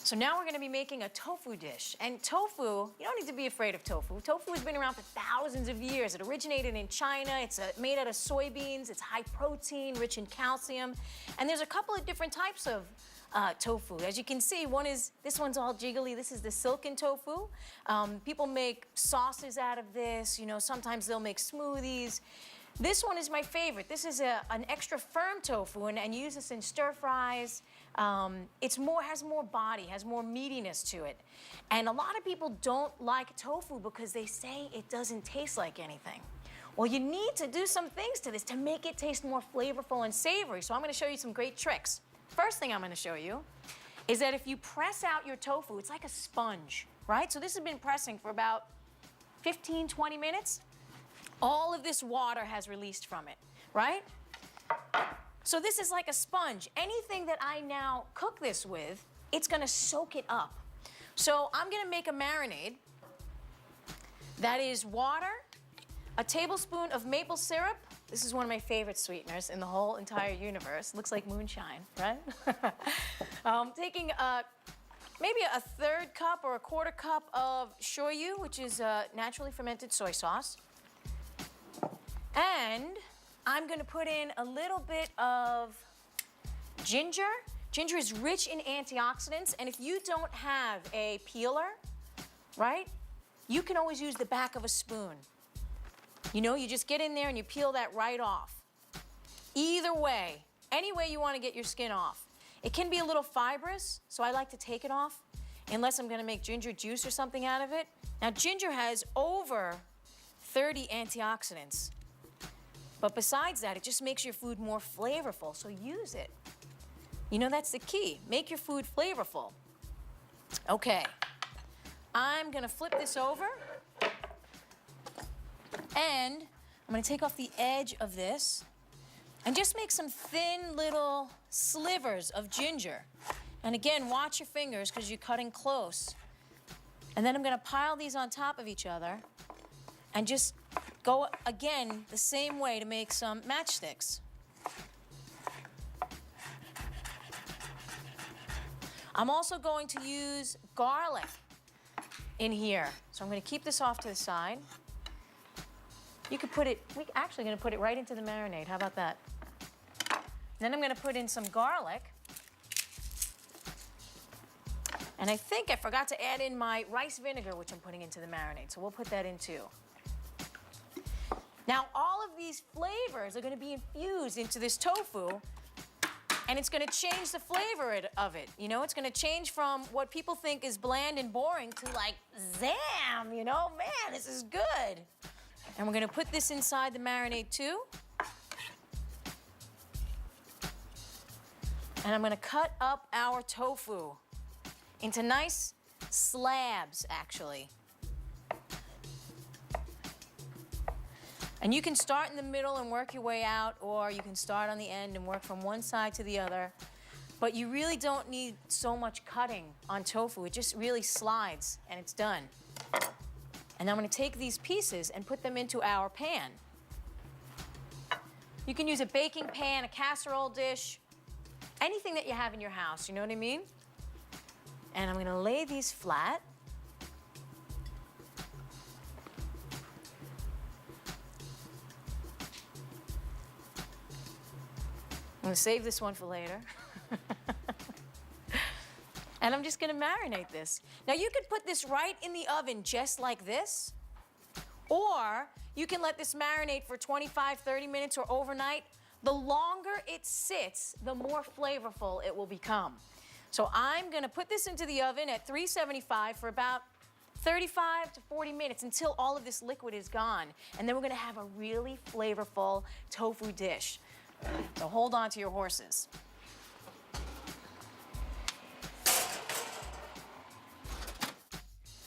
So now we're going to be making a tofu dish. And tofu, you don't need to be afraid of tofu. Tofu has been around for thousands of years. It originated in China. It's made out of soybeans. It's high protein, rich in calcium. And there's a couple of different types of tofu. As you can see, this one's all jiggly. This is the silken tofu. People make sauces out of this. You know, sometimes they'll make smoothies. This one is my favorite. This is an extra firm tofu, and you use this in stir fries. Has more body, has more meatiness to it. And a lot of people don't like tofu because they say it doesn't taste like anything. Well, you need to do some things to this to make it taste more flavorful and savory. So I'm going to show you some great tricks. First thing I'm going to show you is that if you press out your tofu, it's like a sponge, right? So this has been pressing for about 15, 20 minutes. All of this water has released from it, right? So this is like a sponge. Anything that I now cook this with, it's gonna soak it up. So I'm gonna make a marinade that is water, a tablespoon of maple syrup. This is one of my favorite sweeteners in the whole entire universe. Looks like moonshine, right? Taking maybe a third cup or a quarter cup of shoyu, which is naturally fermented soy sauce. And I'm gonna put in a little bit of ginger. Ginger is rich in antioxidants, and if you don't have a peeler, right, you can always use the back of a spoon. You know, you just get in there and you peel that right off. Either way, any way you wanna get your skin off. It can be a little fibrous, so I like to take it off, unless I'm gonna make ginger juice or something out of it. Now, ginger has over 30 antioxidants. But besides that, it just makes your food more flavorful, so use it. You know, that's the key. Make your food flavorful. Okay, I'm gonna flip this over, and I'm gonna take off the edge of this and just make some thin little slivers of ginger. And again, watch your fingers because you're cutting close. And then I'm gonna pile these on top of each other and just go again the same way to make some matchsticks. I'm also going to use garlic in here. So I'm going to keep this off to the side. You could we're actually going to put it right into the marinade. How about that? Then I'm going to put in some garlic. And I think I forgot to add in my rice vinegar, which I'm putting into the marinade. So we'll put that in too. Now, all of these flavors are going to be infused into this tofu, and it's going to change the flavor of it. You know, it's going to change from what people think is bland and boring to like, zam, you know, man, this is good. And we're going to put this inside the marinade too. And I'm going to cut up our tofu into nice slabs, actually. And you can start in the middle and work your way out, or you can start on the end and work from one side to the other. But you really don't need so much cutting on tofu. It just really slides and it's done. And I'm going to take these pieces and put them into our pan. You can use a baking pan, a casserole dish, anything that you have in your house, you know what I mean? And I'm going to lay these flat. I'm gonna save this one for later. And I'm just gonna marinate this. Now you could put this right in the oven just like this, or you can let this marinate for 25, 30 minutes or overnight. The longer it sits, the more flavorful it will become. So I'm gonna put this into the oven at 375 for about 35 to 40 minutes until all of this liquid is gone. And then we're gonna have a really flavorful tofu dish. So hold on to your horses.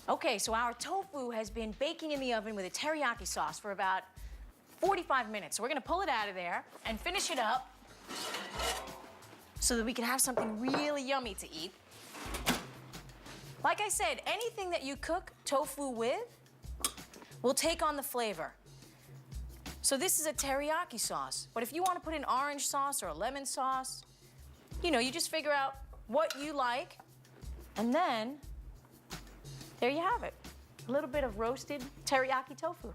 Okay, so our tofu has been baking in the oven with a teriyaki sauce for about 45 minutes. So we're gonna pull it out of there and finish it up so that we can have something really yummy to eat. Like I said, anything that you cook tofu with will take on the flavor. So this is a teriyaki sauce, but if you want to put in orange sauce or a lemon sauce, you know, you just figure out what you like And then, there you have it. A little bit of roasted teriyaki tofu.